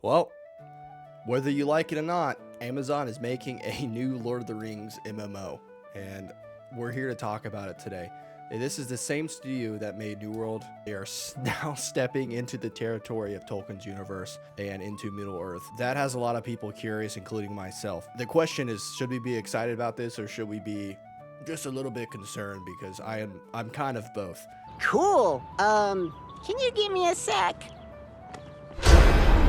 Well, whether you like it or not, Amazon is making a new Lord of the Rings MMO, and we're here to talk about it today. And this is the same studio that made New World. They are now stepping into the territory of Tolkien's universe and into Middle-earth. That has a lot of people curious, including myself. The question is, should we be excited about this, or should we be just a little bit concerned? Because I'm kind of both. Cool. Can you give me a sec?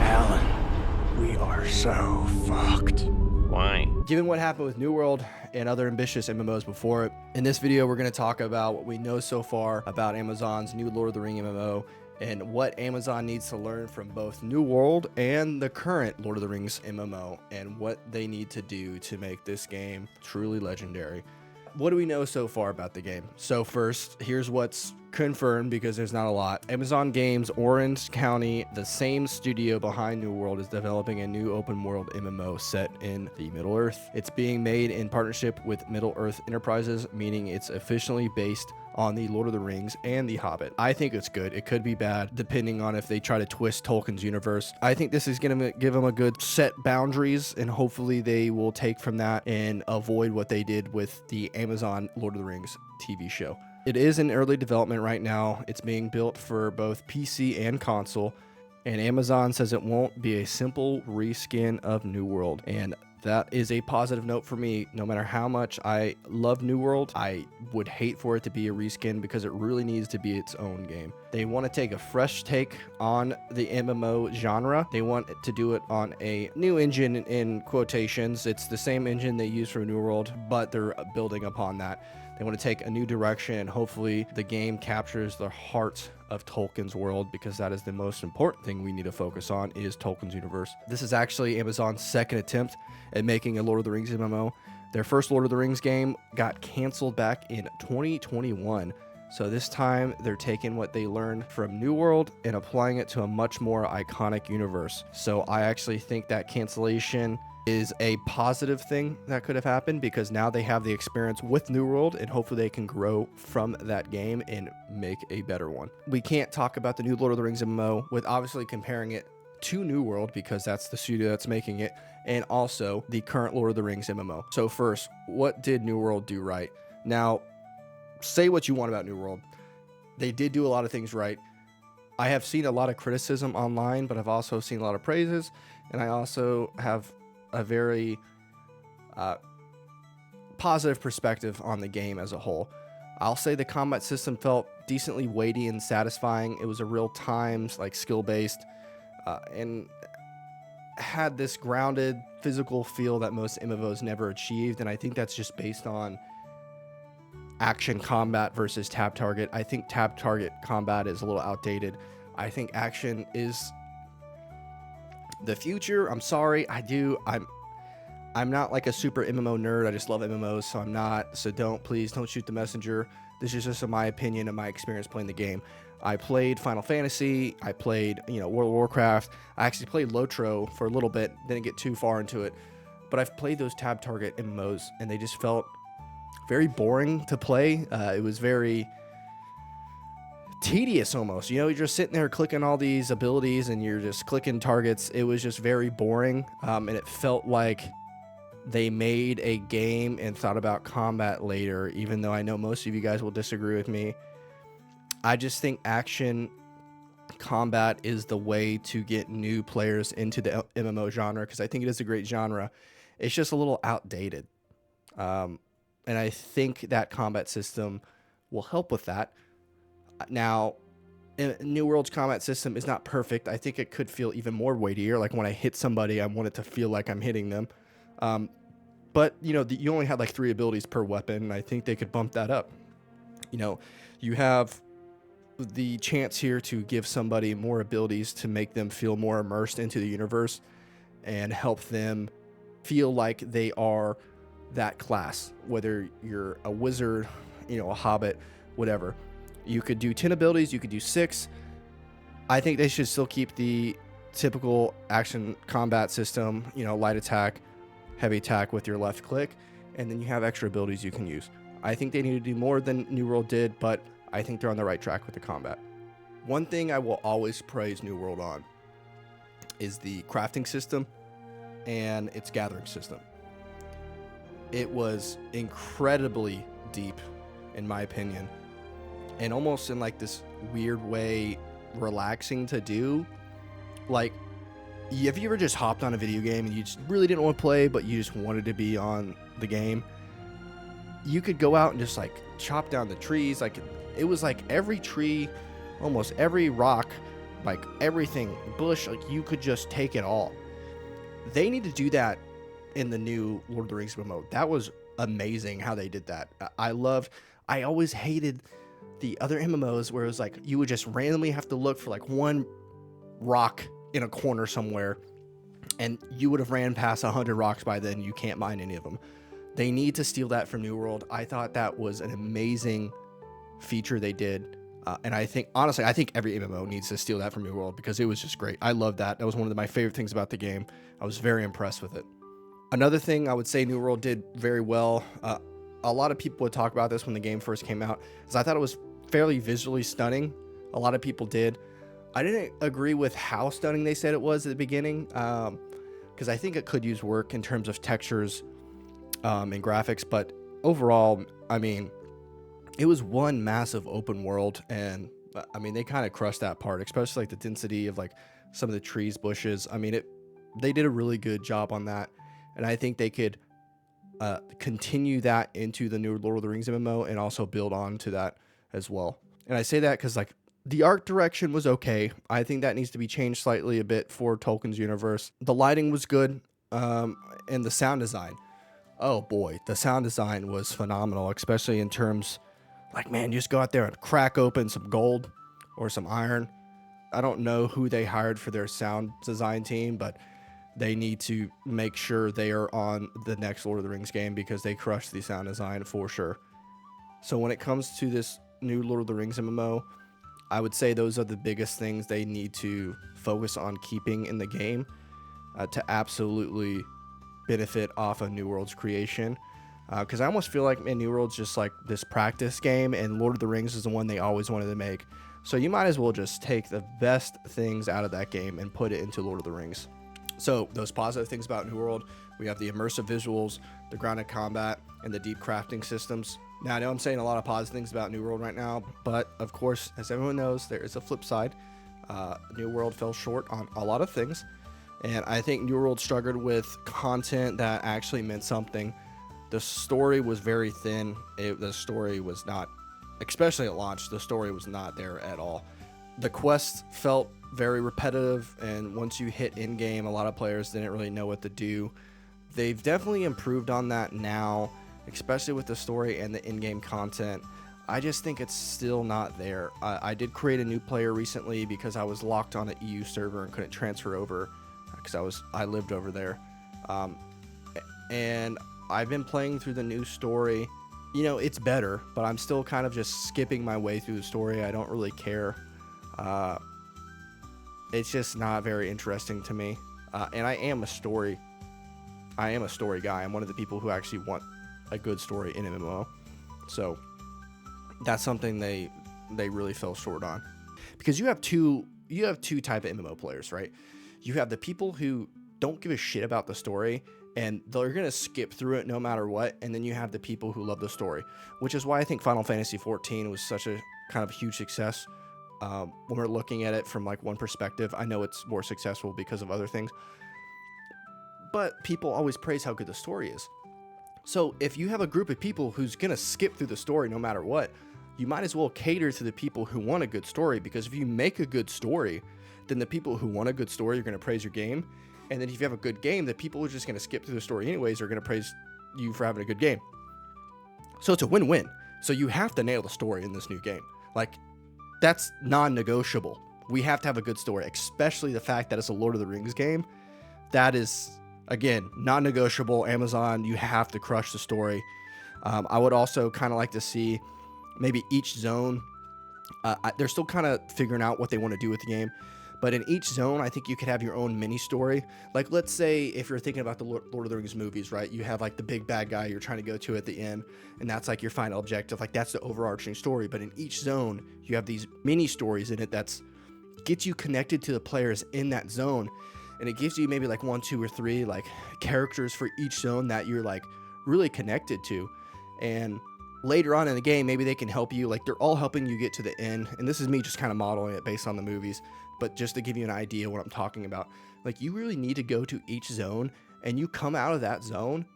Alan, we are so fucked. Why? Given what happened with New World and other ambitious MMOs before it, in this video we're going to talk about what we know so far about Amazon's new Lord of the Rings MMO and what Amazon needs to learn from both New World and the current Lord of the Rings MMO and what they need to do to make this game truly legendary. What do we know so far about the game? So first, here's what's confirmed, because there's not a lot. Amazon Games Orange County, the same studio behind New World, is developing a new open world MMO set in the Middle-earth. It's being made in partnership with Middle-earth Enterprises, meaning it's officially based on the Lord of the Rings and the Hobbit. I think it's good. It could be bad depending on if they try to twist Tolkien's universe. I think this is going to give them a good set boundaries, and hopefully they will take from that and avoid what they did with the Amazon Lord of the Rings TV show. It is in early development right now. It's being built for both PC and console, and Amazon says it won't be a simple reskin of New World, and that is a positive note for me. No matter how much I love New World, I would hate for it to be a reskin, because it really needs to be its own game. They want to take a fresh take on the MMO genre. They want to do it on a new engine, in quotations. It's the same engine they use for New World, but they're building upon that. They want to take a new direction, and hopefully the game captures the heart of Tolkien's world, because that is the most important thing we need to focus on, is Tolkien's universe. This is actually Amazon's second attempt at making a Lord of the Rings MMO. Their first Lord of the Rings game got canceled back in 2021. So this time they're taking what they learned from New World and applying it to a much more iconic universe. So I actually think that cancellation is a positive thing that could have happened, because now they have the experience with New World, and hopefully they can grow from that game and make a better one. We can't talk about the new Lord of the Rings MMO with obviously comparing it to New World, because that's the studio that's making it, and also the current Lord of the Rings MMO. So first, what did New World do right? Now, say what you want about New World. They did do a lot of things right. I have seen a lot of criticism online, but I've also seen a lot of praises, and I also have a very positive perspective on the game as a whole. I'll say the combat system felt decently weighty and satisfying. It was a real time, like skill-based, and had this grounded physical feel that most MMOs never achieved, and I think that's just based on action combat versus tab target. I think tab target combat is a little outdated. I think action is the future. I'm sorry, I'm not like a super MMO nerd. I just love MMOs, so I'm not. So please don't shoot the messenger. This is just my opinion and my experience playing the game. I played Final Fantasy. I played, World of Warcraft. I actually played LOTRO for a little bit. Didn't get too far into it, but I've played those tab target MMOs, and they just felt very boring to play. It was very tedious almost. You're just sitting there clicking all these abilities, and you're just clicking targets. It was just very boring, and it felt like they made a game and thought about combat later, even though I know most of you guys will disagree with me. I just think action combat is the way to get new players into the MMO genre, because I think it is a great genre. It's just a little outdated, and I think that combat system will help with that. Now, New World's combat system is not perfect. I think it could feel even more weightier. Like when I hit somebody, I want it to feel like I'm hitting them. But, you only had like 3 abilities per weapon, and I think they could bump that up. You have the chance here to give somebody more abilities to make them feel more immersed into the universe and help them feel like they are that class, whether you're a wizard, a hobbit, whatever. You could do 10 abilities, you could do 6. I think they should still keep the typical action combat system, light attack, heavy attack with your left click, and then you have extra abilities you can use. I think they need to do more than New World did, but I think they're on the right track with the combat. One thing I will always praise New World on is the crafting system and its gathering system. It was incredibly deep, in my opinion, and almost in like this weird way relaxing to do. Like, have you ever just hopped on a video game and you just really didn't want to play, but you just wanted to be on the game? You could go out and just like chop down the trees. Like, it was like every tree, almost every rock, like everything, bush, like you could just take it all. They need to do that in the new Lord of the Rings MMO. That was amazing how they did that. I always hated the other MMOs where it was like you would just randomly have to look for like one rock in a corner somewhere, and you would have ran past 100 rocks by then. You can't mine any of them. They need to steal that from New World. I thought that was an amazing feature they did. And I think, honestly, I think every MMO needs to steal that from New World because it was just great. I loved that. That was one of my favorite things about the game. I was very impressed with it. Another thing I would say New World did very well, a lot of people would talk about this when the game first came out, is I thought it was fairly visually stunning. A lot of people did. I didn't agree with how stunning they said it was at the beginning, because I think it could use work in terms of textures and graphics. But overall, I mean, it was one massive open world, and I mean, they kind of crushed that part, especially like the density of like some of the trees, bushes. I mean, they did a really good job on that, and I think they could continue that into the new Lord of the Rings MMO and also build on to that as well. And I say that because like the art direction was okay. I think that needs to be changed slightly a bit for Tolkien's universe. The lighting was good, and the sound design. Oh boy, the sound design was phenomenal, especially in terms, like, man, you just go out there and crack open some gold or some iron. I don't know who they hired for their sound design team, but they need to make sure they are on the next Lord of the Rings game because they crushed the sound design for sure. So when it comes to this new Lord of the Rings MMO, I would say those are the biggest things they need to focus on keeping in the game to absolutely benefit off of New World's creation. Because I almost feel like, man, New World's just like this practice game, and Lord of the Rings is the one they always wanted to make. So you might as well just take the best things out of that game and put it into Lord of the Rings. So those positive things about New World, we have the immersive visuals, the grounded combat, and the deep crafting systems. Now, I know I'm saying a lot of positive things about New World right now, but of course, as everyone knows, there is a flip side. New World fell short on a lot of things, and I think New World struggled with content that actually meant something. The story was very thin. The story was not, especially at launch, the story was not there at all. The quests felt very repetitive, and once you hit in-game, a lot of players didn't really know what to do. They've definitely improved on that now, especially with the story and the in-game content. I just think it's still not there. I did create a new player recently because I was locked on an EU server and couldn't transfer over because I lived over there. And I've been playing through the new story. You know, it's better, but I'm still kind of just skipping my way through the story. I don't really care. It's just not very interesting to me. And I am a story guy. I'm one of the people who actually want a good story in MMO. So that's something they really fell short on. Because you have two type of MMO players, right? You have the people who don't give a shit about the story, and they're going to skip through it no matter what. And then you have the people who love the story, which is why I think Final Fantasy XIV was such a kind of huge success. When we're looking at it from like one perspective, I know it's more successful because of other things, but people always praise how good the story is. So if you have a group of people who's going to skip through the story no matter what, you might as well cater to the people who want a good story, because if you make a good story, then the people who want a good story are going to praise your game. And then if you have a good game, the people who are just going to skip through the story anyways are going to praise you for having a good game. So it's a win-win. So you have to nail the story in this new game. Like, that's non-negotiable. We have to have a good story, especially the fact that it's a Lord of the Rings game. That is, again, non-negotiable. Amazon, you have to crush the story. I would also kind of like to see maybe each zone. They're still kind of figuring out what they want to do with the game. But in each zone, I think you could have your own mini story. Like, let's say if you're thinking about the Lord of the Rings movies, right? You have like the big bad guy you're trying to go to at the end, and that's like your final objective. Like, that's the overarching story. But in each zone, you have these mini stories in it that's get you connected to the players in that zone. and it gives you maybe like 1, 2, or 3 like characters for each zone that you're like really connected to. And later on in the game, maybe they can help you, like they're all helping you get to the end. And this is me just kind of modeling it based on the movies, but just to give you an idea what I'm talking about. Like you really need to go to each zone, and you come out of that zone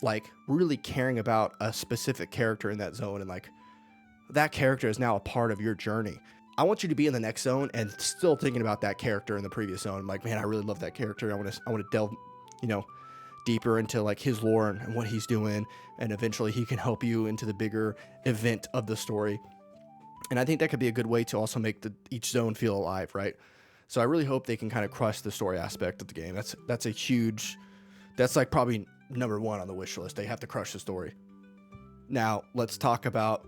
like really caring about a specific character in that zone, and like that character is now a part of your journey. I want you to be in the next zone and still thinking about that character in the previous zone. Like, man, I really love that character. I want to delve, deeper into like his lore and what he's doing, and eventually he can help you into the bigger event of the story. And I think that could be a good way to also make each zone feel alive, right? So I really hope they can kind of crush the story aspect of the game. That's like probably number 1 on the wish list. They have to crush the story. Now let's talk about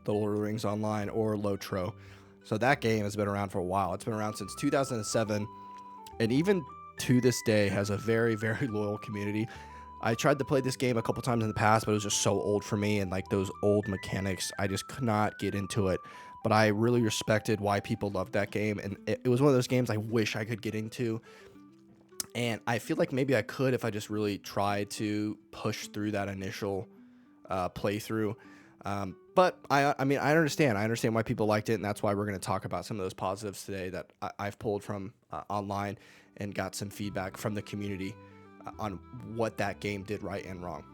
the Lord of the Rings Online, or LOTRO. So that game has been around for a while. It's been around since 2007, and even to this day has a very, very loyal community. I tried to play this game a couple times in the past, but it was just so old for me, and like those old mechanics, I just could not get into it. But I really respected why people loved that game, and it was one of those games I wish I could get into. And I feel like maybe I could if I just really tried to push through that initial playthrough. But I understand. I understand why people liked it, and that's why we're going to talk about some of those positives today that I've pulled from online and got some feedback from the community on what that game did right and wrong.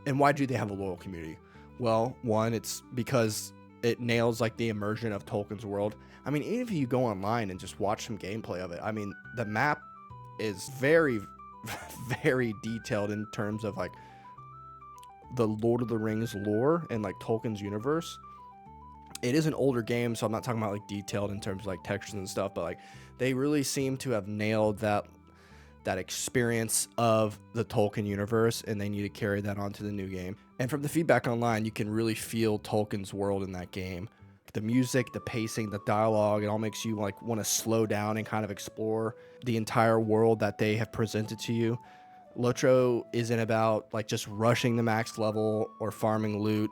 And why do they have a loyal community? Well, one, it's because it nails like the immersion of Tolkien's world. I mean, even if you go online and just watch some gameplay of it, I mean, the map is very, very detailed in terms of like the Lord of the Rings lore and like Tolkien's universe. It is an older game, so I'm not talking about like detailed in terms of like textures and stuff, but like they really seem to have nailed that experience of the Tolkien universe, and they need to carry that onto the new game. And from the feedback online, you can really feel Tolkien's world in that game. The music, the pacing, the dialogue, it all makes you like want to slow down and kind of explore the entire world that they have presented to you. LOTRO isn't about like just rushing the max level or farming loot.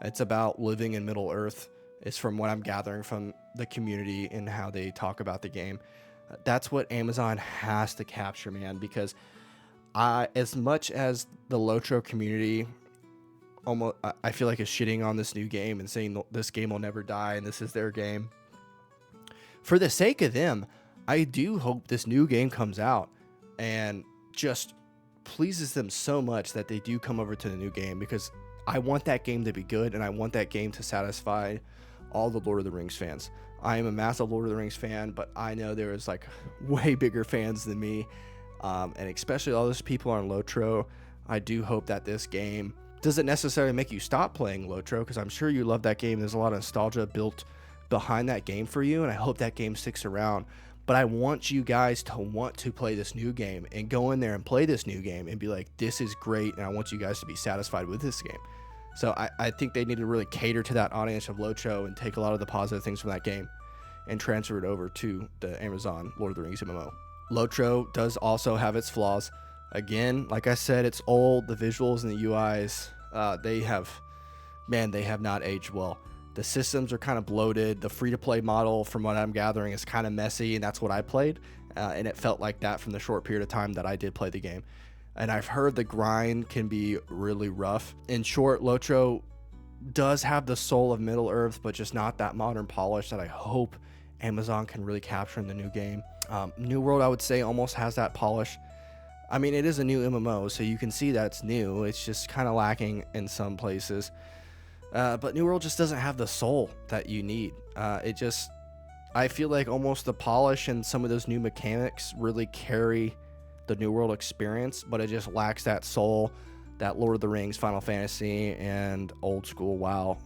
It's about living in Middle Earth. It's from what I'm gathering from the community and how they talk about the game. That's what Amazon has to capture, man, because as much as the LOTRO community I feel like is shitting on this new game and saying this game will never die and this is their game, for the sake of them, I do hope this new game comes out and just pleases them so much that they do come over to the new game, because I want that game to be good, and I want that game to satisfy all the Lord of the Rings fans. I am a massive Lord of the Rings fan, but I know there is like way bigger fans than me, and especially all those people on LOTRO. I do hope that this game doesn't necessarily make you stop playing LOTRO, because I'm sure you love that game. There's a lot of nostalgia built behind that game for you, and I hope that game sticks around. But I want you guys to want to play this new game and go in there and play this new game and be like, this is great, and I want you guys to be satisfied with this game. So I think they need to really cater to that audience of LOTRO and take a lot of the positive things from that game and transfer it over to the Amazon Lord of the Rings MMO. LOTRO does also have its flaws. Again, like I said, it's old. The visuals and the UIs, they have not aged well. The systems are kind of bloated. The free-to-play model, from what I'm gathering, is kind of messy, and that's what I played. And it felt like that from the short period of time that I did play the game. And I've heard the grind can be really rough. In short, LOTRO does have the soul of Middle Earth, but just not that modern polish that I hope Amazon can really capture in the new game. New World, I would say, almost has that polish. I mean, it is a new MMO, so you can see that it's new. It's just kind of lacking in some places. But New World just doesn't have the soul that you need. I feel like almost the polish and some of those new mechanics really carry the New World experience, but it just lacks that soul that Lord of the Rings, Final Fantasy, and old school WoW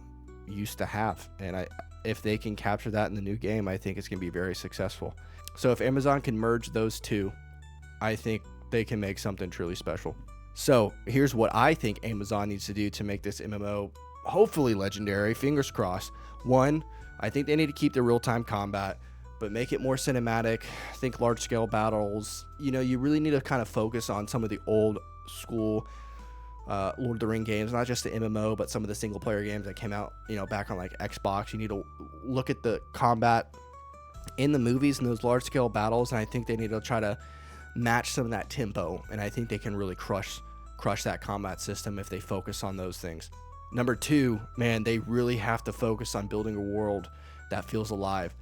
used to have. And if they can capture that in the new game, I think it's going to be very successful. So if Amazon can merge those two, I think they can make something truly special. So here's what I think Amazon needs to do to make this MMO hopefully legendary. Fingers crossed. One, I think they need to keep the real-time combat, but make it more cinematic. Think large-scale battles. You really need to kind of focus on some of the old school Lord of the Ring games, not just the MMO, but some of the single-player games that came out, back on like Xbox. You need to look at the combat in the movies and those large-scale battles, and I think they need to try to match some of that tempo, and I think they can really crush that combat system if they focus on those things. Number 2, man, they really have to focus on building a world that feels alive.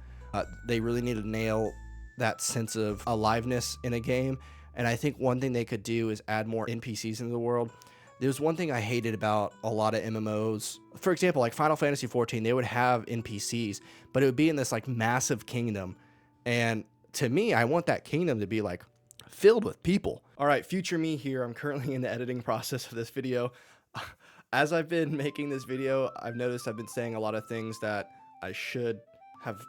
They really need to nail that sense of aliveness in a game, and I think one thing they could do is add more NPCs into the world. There's one thing I hated about a lot of MMOs. For example, like Final Fantasy 14, they would have NPCs, but it would be in this like massive kingdom. And to me, I want that kingdom to be like filled with people. All right, future me here. I'm currently in the editing process of this video. As I've been making this video, I've noticed I've been saying a lot of things that I should have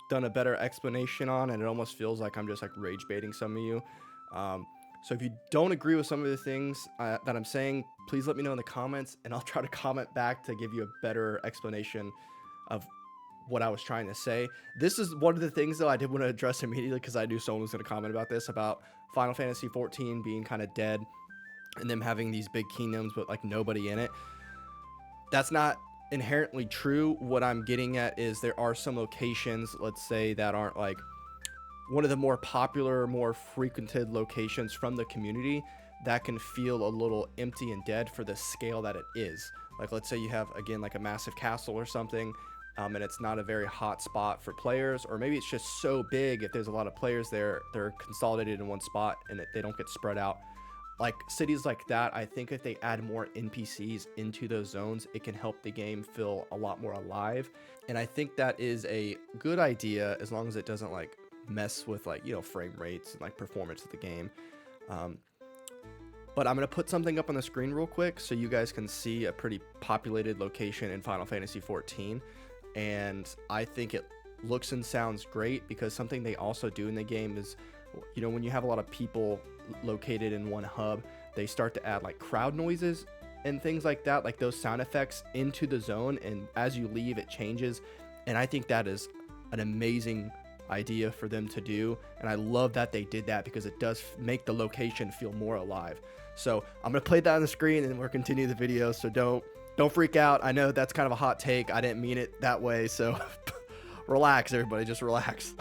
done a better explanation on, and it almost feels like I'm just like rage baiting some of you. So if you don't agree with some of the things that I'm saying, please let me know in the comments, and I'll try to comment back to give you a better explanation of what I was trying to say. This is one of the things, though, I did want to address immediately because I knew someone was going to comment about this, about Final Fantasy 14 being kind of dead and them having these big kingdoms but like nobody in it. That's not inherently true. What I'm getting at is there are some locations, let's say, that aren't like one of the more popular, more frequented locations from the community that can feel a little empty and dead for the scale that it is. Like, let's say you have, again, like a massive castle or something, and it's not a very hot spot for players, or maybe it's just so big, if there's a lot of players there, they're consolidated in one spot and they don't get spread out. Like cities like that, I think if they add more NPCs into those zones, it can help the game feel a lot more alive. And I think that is a good idea as long as it doesn't like mess with like, you know, frame rates and like performance of the game. But I'm going to put something up on the screen real quick so you guys can see a pretty populated location in Final Fantasy 14. And I think it looks and sounds great because something they also do in the game is, you know, when you have a lot of people located in one hub, they start to add like crowd noises and things like that, like those sound effects into the zone. And as you leave, it changes. And I think that is an amazing idea for them to do, and I love that they did that because it does make the location feel more alive. So I'm gonna play that on the screen and we'll continue the video, so don't freak out. I know that's kind of a hot take, I didn't mean it that way, so relax everybody, just relax.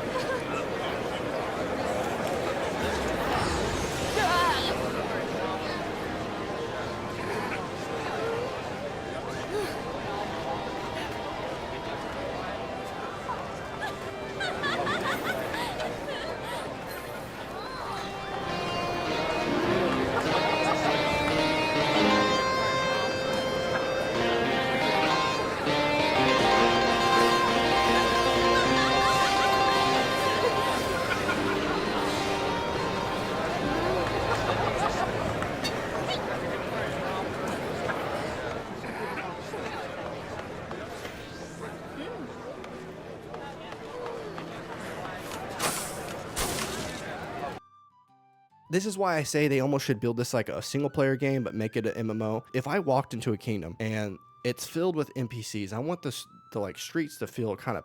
This is why I say they almost should build this like a single player game, but make it an MMO. If I walked into a kingdom and it's filled with NPCs, I want the like streets to feel kind of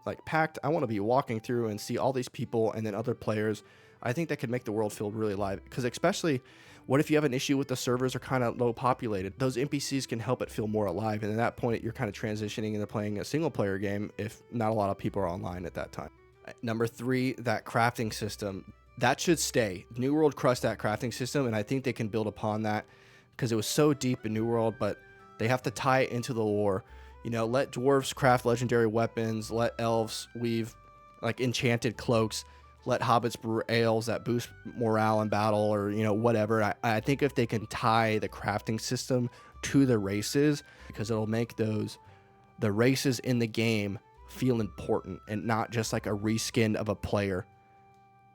like packed. I want to be walking through and see all these people and then other players. I think that could make the world feel really alive, because especially what if you have an issue with the servers are kind of low populated? Those NPCs can help it feel more alive. And at that point, you're kind of transitioning into playing a single player game if not a lot of people are online at that time. Number 3, that crafting system. That should stay. New World crushed that crafting system, and I think they can build upon that because it was so deep in New World, but they have to tie it into the lore. You know, let dwarves craft legendary weapons, let elves weave like enchanted cloaks, let hobbits brew ales that boost morale in battle, or, you know, whatever. I think if they can tie the crafting system to the races, because it'll make the races in the game feel important and not just like a reskin of a player.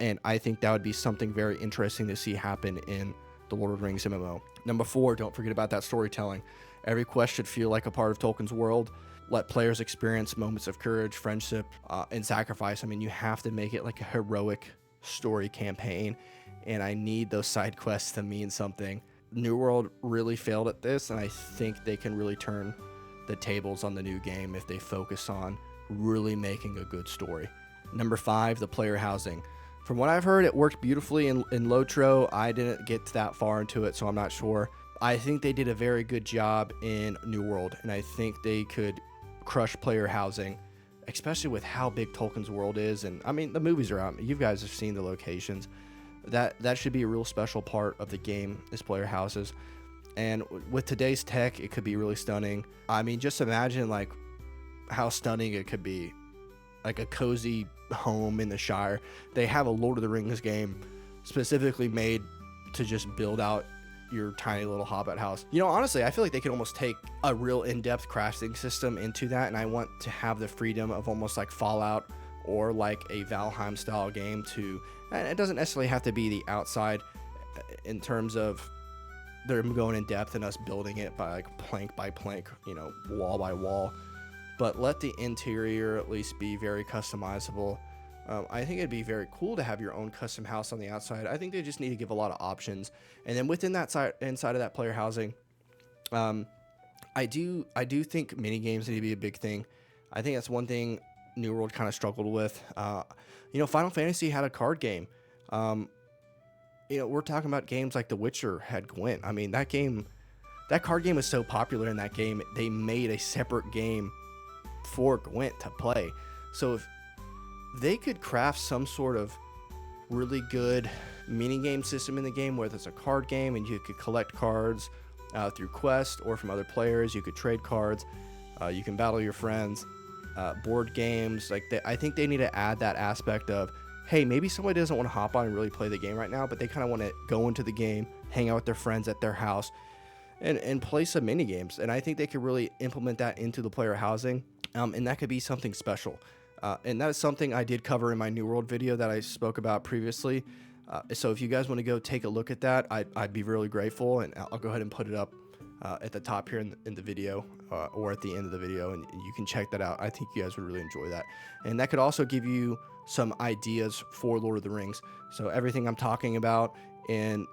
And I think that would be something very interesting to see happen in the Lord of the Rings MMO. Number 4, don't forget about that storytelling. Every quest should feel like a part of Tolkien's world. Let players experience moments of courage, friendship, and sacrifice. I mean, you have to make it like a heroic story campaign, and I need those side quests to mean something. New World really failed at this, and I think they can really turn the tables on the new game if they focus on really making a good story. Number 5, the player housing. From what I've heard, it worked beautifully in LOTRO. I didn't get that far into it, so I'm not sure. I think they did a very good job in New World, and I think they could crush player housing, especially with how big Tolkien's world is. And I mean, the movies are out. You guys have seen the locations. That should be a real special part of the game, is player houses. And with today's tech, it could be really stunning. I mean, just imagine like how stunning it could be, like a cozy home in the Shire. They have a Lord of the Rings game specifically made to just build out your tiny little hobbit house. You know, honestly, I feel like they could almost take a real in-depth crafting system into that, and I want to have the freedom of almost like Fallout or like a Valheim style game to, and it doesn't necessarily have to be the outside in terms of they're going in depth and us building it by like plank by plank, you know, wall by wall, but let the interior at least be very customizable. I think it'd be very cool to have your own custom house on the outside. I think they just need to give a lot of options. And then within that side, inside of that player housing, I do think mini games need to be a big thing. I think that's one thing New World kind of struggled with. You know, Final Fantasy had a card game. You know, we're talking about games like The Witcher had Gwent. I mean, that card game was so popular in that game, they made a separate game for Gwent to play. So if they could craft some sort of really good mini game system in the game, whether it's a card game and you could collect cards through quest or from other players, you could trade cards, you can battle your friends, board games like that. I think they need to add that aspect of, hey, maybe somebody doesn't want to hop on and really play the game right now, but they kind of want to go into the game, hang out with their friends at their house, and play some mini games. And I think they could really implement that into the player housing, and that could be something special. And that is something I did cover in my New World video that I spoke about previously. So if you guys want to go take a look at that, I'd be really grateful, and I'll go ahead and put it up at the top here in the video, or at the end of the video, and you can check that out. I think you guys would really enjoy that. And that could also give you some ideas for Lord of the Rings. So everything I'm talking about in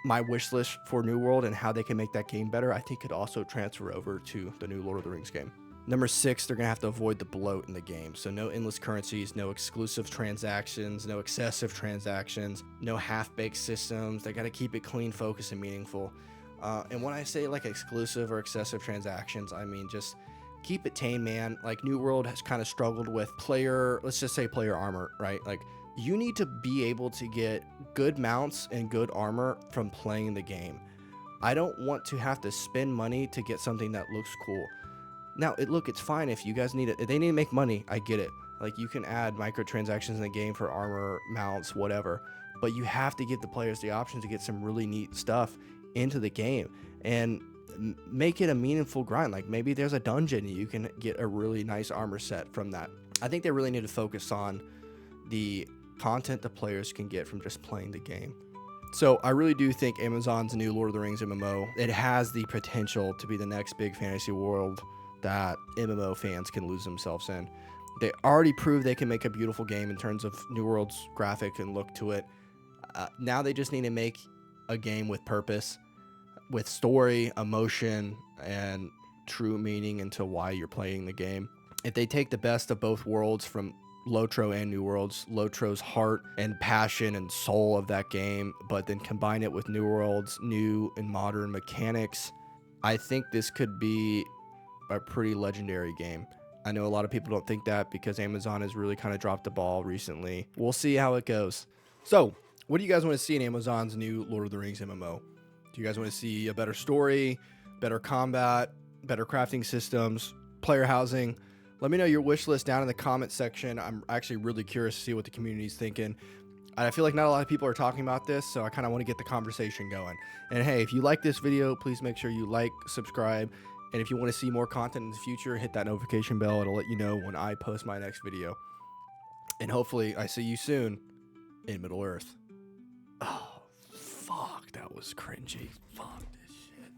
my wish list for New World and how they can make that game better, I think could also transfer over to the new Lord of the Rings game. Number 6, they're going to have to avoid the bloat in the game. So no endless currencies, no exclusive transactions, no excessive transactions, no half-baked systems. They got to keep it clean, focused, and meaningful. And when I say like exclusive or excessive transactions, I mean just keep it tame, man. Like New World has kind of struggled with let's just say player armor, right? Like you need to be able to get good mounts and good armor from playing the game. I don't want to have to spend money to get something that looks cool. Now, it's fine if you guys need it. If they need to make money, I get it. Like, you can add microtransactions in the game for armor, mounts, whatever. But you have to give the players the option to get some really neat stuff into the game and make it a meaningful grind. Like, maybe there's a dungeon you can get a really nice armor set from that. I think they really need to focus on the content the players can get from just playing the game. So I really do think Amazon's new Lord of the Rings MMO, it has the potential to be the next big fantasy world that MMO fans can lose themselves in. They already proved they can make a beautiful game in terms of New World's graphic and look to it. Now they just need to make a game with purpose, with story, emotion, and true meaning into why you're playing the game. If they take the best of both worlds from LOTRO and New Worlds, LOTRO's heart and passion and soul of that game, but then combine it with New World's new and modern mechanics, I think this could be a pretty legendary game. I know a lot of people don't think that because Amazon has really kind of dropped the ball recently. We'll see how it goes. So, what do you guys want to see in Amazon's new Lord of the Rings MMO? Do you guys want to see a better story, better combat, better crafting systems, player housing? Let me know your wish list down in the comment section. I'm actually really curious to see what the community's thinking. I feel like not a lot of people are talking about this, so I kind of want to get the conversation going. And hey, if you like this video, please make sure you like, subscribe, and if you want to see more content in the future, hit that notification bell. It'll let you know when I post my next video. And hopefully I see you soon in Middle Earth. Oh, fuck, that was cringy. Fuck this shit.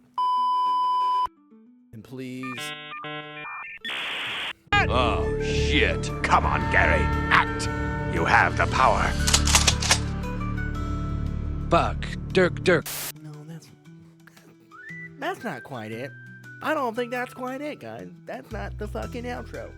And please... Oh, shit. Come on, Gary. Act. You have the power. Buck, Dirk. No, that's not quite it. I don't think that's quite it, guys. That's not the fucking outro.